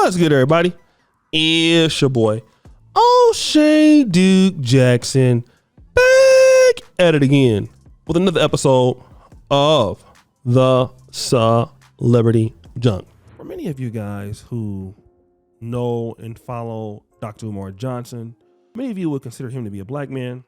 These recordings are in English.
What's good, everybody? It's your boy, O'Shea Duke Jackson, back at it again with another episode of the Celebrity Junk. For many of you guys who know and follow Dr. Umar Johnson, many of you would consider him to be a black man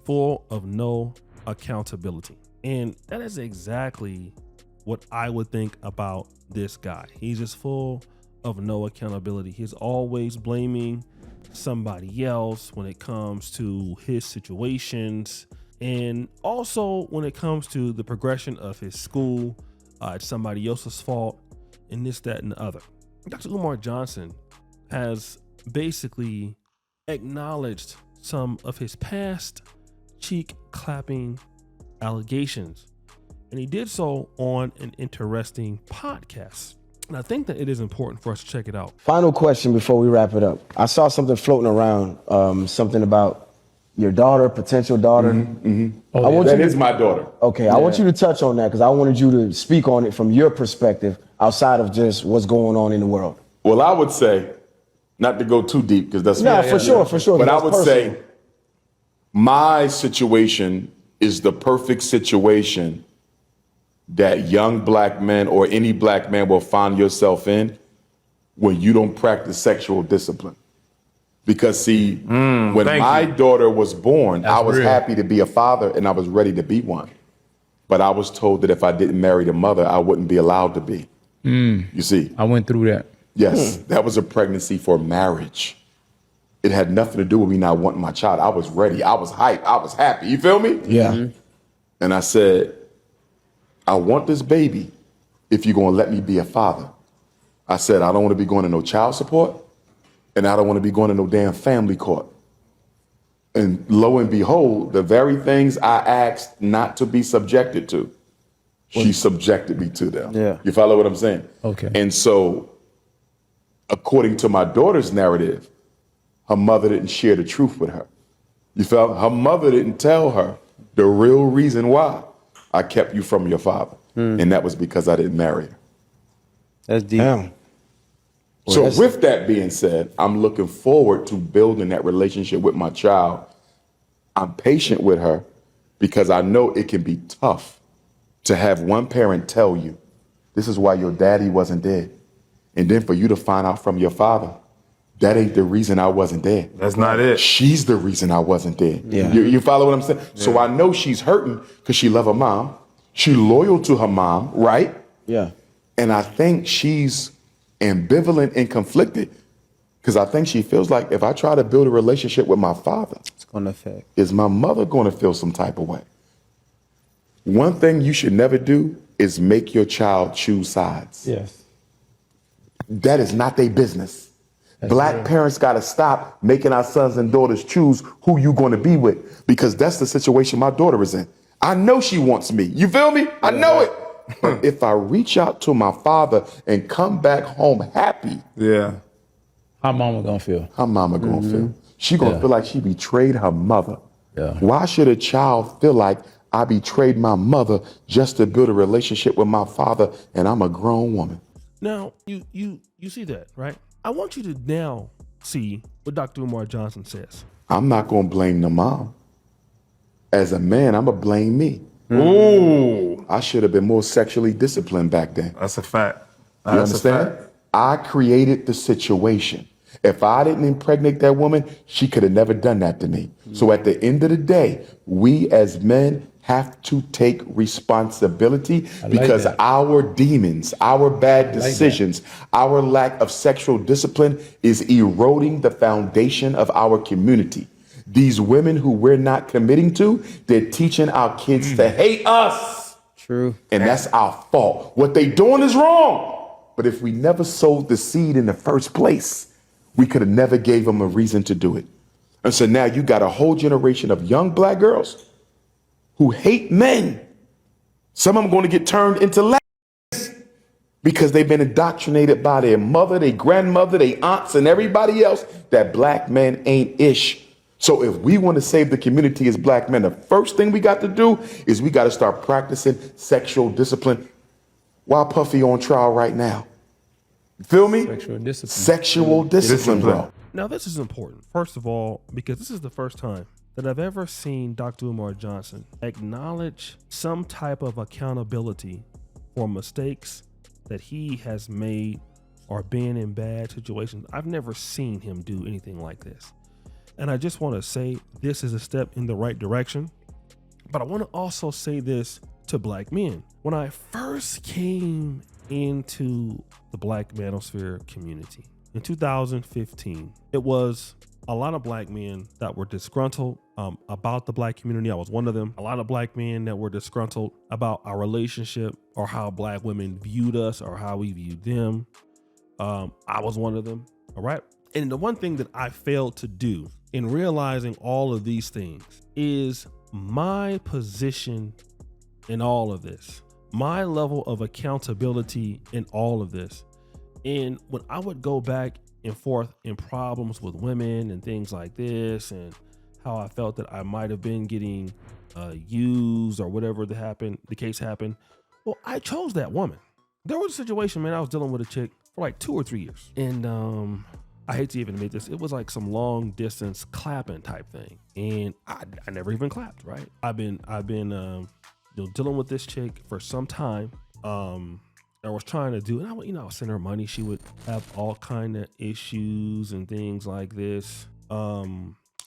full of no accountability. And that is exactly what I would think about this guy. He's just full of no accountability. He's always blaming somebody else when it comes to his situations. And also when it comes to the progression of his school, it's somebody else's fault and this, that, and the other. Dr. Umar Johnson has basically acknowledged some of his past cheek clapping allegations. And he did so on an interesting podcast. And I think that it is important for us to check it out. Final question before we wrap it up. I saw something floating around, something about your daughter, potential daughter. That is my daughter. Okay, I want you to touch on that because I wanted you to speak on it from your perspective outside of just what's going on in the world. Well, I would say, not to go too deep because that's for sure. But I would say my situation is the perfect situation that young black men or any black man will find yourself in when you don't practice sexual discipline. Because see, when my daughter was born, I was happy to be a father and I was ready to be one. But I was told that if I didn't marry the mother, I wouldn't be allowed to be. You see? I went through that. Yes, that was a pregnancy for marriage. It had nothing to do with me not wanting my child. I was ready. I was hyped. I was happy. You feel me? Yeah. And I said, I want this baby if you're going to let me be a father. I said, I don't want to be going to no child support and I don't want to be going to no damn family court. And lo and behold, the very things I asked not to be subjected to, she subjected me to them. Yeah. You follow what I'm saying? Okay. And so, according to my daughter's narrative, her mother didn't share the truth with her. You felt her mother didn't tell her the real reason why I kept you from your father. And that was because I didn't marry her. That's deep. Damn. So with that being said, I'm looking forward to building that relationship with my child. I'm patient with her because I know it can be tough to have one parent tell you, this is why your daddy wasn't dead. And then for you to find out from your father, that ain't the reason I wasn't there. That's not it. She's the reason I wasn't there. Yeah. You follow what I'm saying? Yeah. So I know she's hurting because she love her mom. She loyal to her mom, right? Yeah. And I think she's ambivalent and conflicted because I think she feels like if I try to build a relationship with my father, It's going to affect. is my mother going to feel some type of way? One thing you should never do is make your child choose sides. Yes. That is not their business. Black parents got to stop making our sons and daughters choose who you going to be with because that's the situation my daughter is in. I know she wants me. You feel me? I know it. But if I reach out to my father and come back home happy, How mama gonna feel? how mama going to feel? She going to feel like she betrayed her mother. Yeah. Why should a child feel like I betrayed my mother just to build a relationship with my father and I'm a grown woman? Now, you see that, right? I want you to now see what Dr. Umar Johnson says. I'm not going to blame the mom. As a man, I'm going to blame me. Ooh, I should have been more sexually disciplined back then. that's a fact. You That's understand? a fact. I created the situation. If I didn't impregnate that woman, she could have never done that to me. So at the end of the day, we as men have to take responsibility because that. our demons, our bad decisions, our lack of sexual discipline is eroding the foundation of our community. These women who we're not committing to, they're teaching our kids to hate us. True. And that's our fault. What they doing is wrong. But if we never sowed the seed in the first place, we could have never gave them a reason to do it. And so now you got a whole generation of young black girls who hate men. Some of them going to get turned into lesbians because they've been indoctrinated by their mother, their grandmother, their aunts, and everybody else that black men ain't ish. So if we want to save the community as black men, the first thing we got to do is we got to start practicing sexual discipline. Why Puffy on trial right now? Feel me? Sexual discipline. Sexual discipline, bro. Now, this is important. First of all, because this is the first time that I've ever seen Dr. Umar Johnson acknowledge some type of accountability for mistakes that he has made or been in bad situations. I've never seen him do anything like this. And I just want to say this is a step in the right direction. But I want to also say this to black men. When I first came into the black manosphere community in 2015, it was a lot of black men that were disgruntled about the black community. I was one of them. A lot of black men that were disgruntled about our relationship or how black women viewed us or how we viewed them. I was one of them. All right. And the one thing that I failed to do in realizing all of these things is my position in all of this, my level of accountability in all of this. And when I would go back and forth in problems with women and things like this, and how I felt that I might have been getting used or whatever the case happened. Well, I chose that woman. There was a situation, man, I was dealing with a chick for like 2 or 3 years. And I hate to even admit this, it was like some long distance clapping type thing. And I never even clapped, right? I've been dealing with this chick for some time. I was trying to do, and I would send her money. She would have all kind of issues and things like this.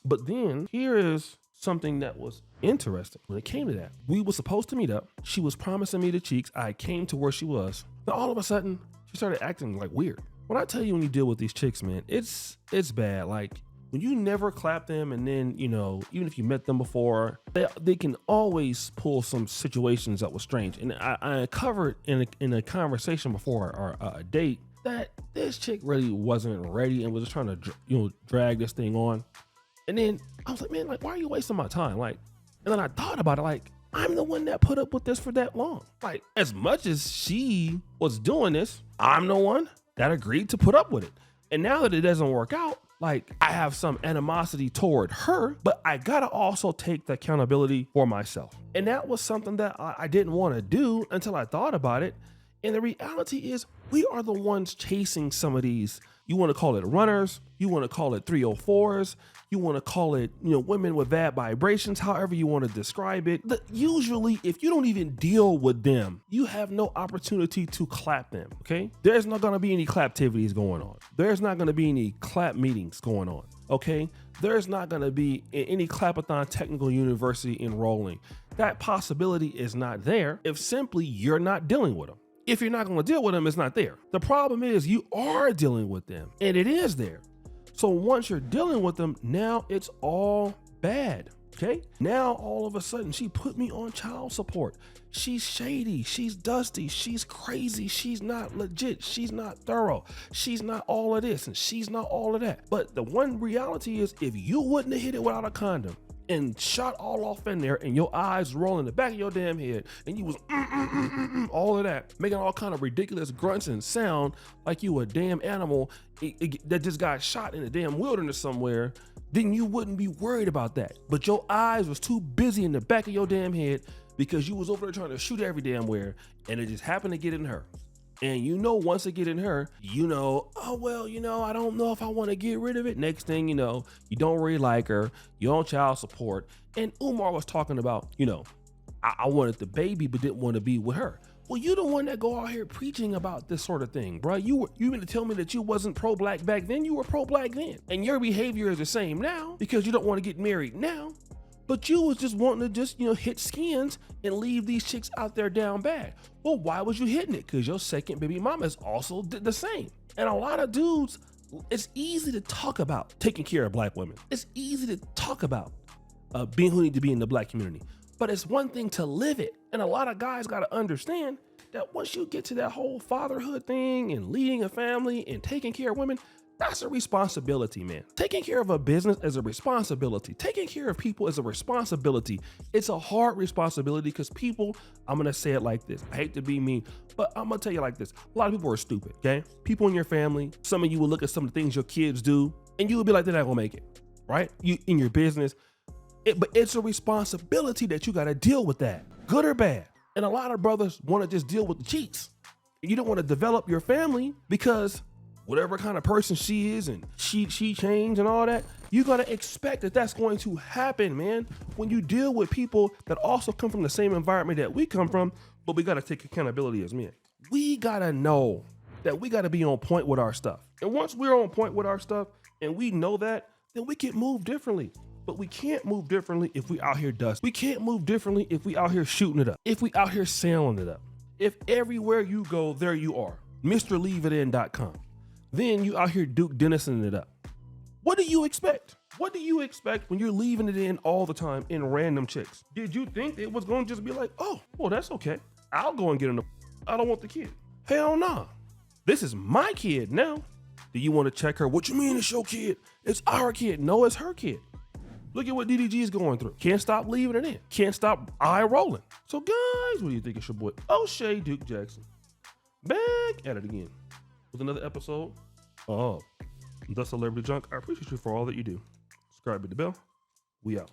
But then here is something that was interesting when it came to that. We were supposed to meet up. She was promising me the cheeks. I came to where she was. Then all of a sudden, she started acting like weird. When I tell you, when you deal with these chicks, man, it's bad. Like when you never clap them, and then, even if you met them before, they can always pull some situations that was strange. And I covered in a conversation before or a date that this chick really wasn't ready and was just trying to, drag this thing on. And then I was like, man, like, why are you wasting my time? Like, and then I thought about it, like, I'm the one that put up with this for that long. Like, as much as she was doing this, I'm the one that agreed to put up with it. And now that it doesn't work out, like, I have some animosity toward her, but I gotta also take the accountability for myself. And that was something that I didn't want to do until I thought about it. And the reality is, we are the ones chasing some of these. You want to call it runners, you want to call it 304s, you want to call it, women with bad vibrations, however you want to describe it. Usually, if you don't even deal with them, you have no opportunity to clap them, okay? There's not going to be any claptivities going on. There's not going to be any clap meetings going on, okay? There's not going to be any Clapathon Technical University enrolling. That possibility is not there if simply you're not dealing with them. If you're not going to deal with them, it's not there. The problem is you are dealing with them, and it is there. So once you're dealing with them, now it's all bad, okay? Now all of a sudden she put me on child support. She's shady, she's dusty, she's crazy, she's not legit, she's not thorough, she's not all of this, and she's not all of that. But the one reality is, if you wouldn't have hit it without a condom and shot all off in there, and your eyes roll in the back of your damn head, and you was all of that, making all kind of ridiculous grunts and sound like you a damn animal that just got shot in the damn wilderness somewhere, then you wouldn't be worried about that. But your eyes was too busy in the back of your damn head because you was over there trying to shoot every damn where, and it just happened to get in her. And once it get in her, oh, well, I don't know if I want to get rid of it. Next thing you know, you don't really like her. You're on child support. And Umar was talking about, I wanted the baby, but didn't want to be with her. Well, you the one that go out here preaching about this sort of thing, bro. You mean to tell me that you wasn't pro-black back then? You were pro-black then. And your behavior is the same now because you don't want to get married now. But you was just wanting to just, hit skins and leave these chicks out there down bad. Well, why was you hitting it? Because your second baby mama is also did the same. And a lot of dudes, it's easy to talk about taking care of black women. It's easy to talk about being who need to be in the black community. But it's one thing to live it. And a lot of guys got to understand that once you get to that whole fatherhood thing and leading a family and taking care of women, that's a responsibility, man. Taking care of a business is a responsibility. Taking care of people is a responsibility. It's a hard responsibility because people, I'm going to say it like this. I hate to be mean, but I'm going to tell you like this. A lot of people are stupid, okay? People in your family, some of you will look at some of the things your kids do, and you will be like, they're not going to make it, right? You in your business. But it's a responsibility that you got to deal with that, good or bad. And a lot of brothers want to just deal with the cheats. You don't want to develop your family because whatever kind of person she is and she changed and all that, you got to expect that that's going to happen, man. When you deal with people that also come from the same environment that we come from, but we got to take accountability as men. We got to know that we got to be on point with our stuff. And once we're on point with our stuff and we know that, then we can move differently. But we can't move differently if we out here dust. We can't move differently if we out here shooting it up. If we out here sailing it up. If everywhere you go, there you are. MrLeaveItIn.com. Then you out here Duke Dennison it up. What do you expect? What do you expect when you're leaving it in all the time in random chicks? Did you think it was going to just be like, oh, well, that's okay. I'll go and get in the... I don't want the kid. Hell nah. This is my kid now. Do you want to check her? What you mean it's your kid? It's our kid. No, it's her kid. Look at what DDG is going through. Can't stop leaving it in. Can't stop eye rolling. So guys, what do you think? It's your boy O'Shea Duke Jackson. Back at it again with another episode of The Celebrity Junk. I appreciate you for all that you do. Subscribe to the bell. We out.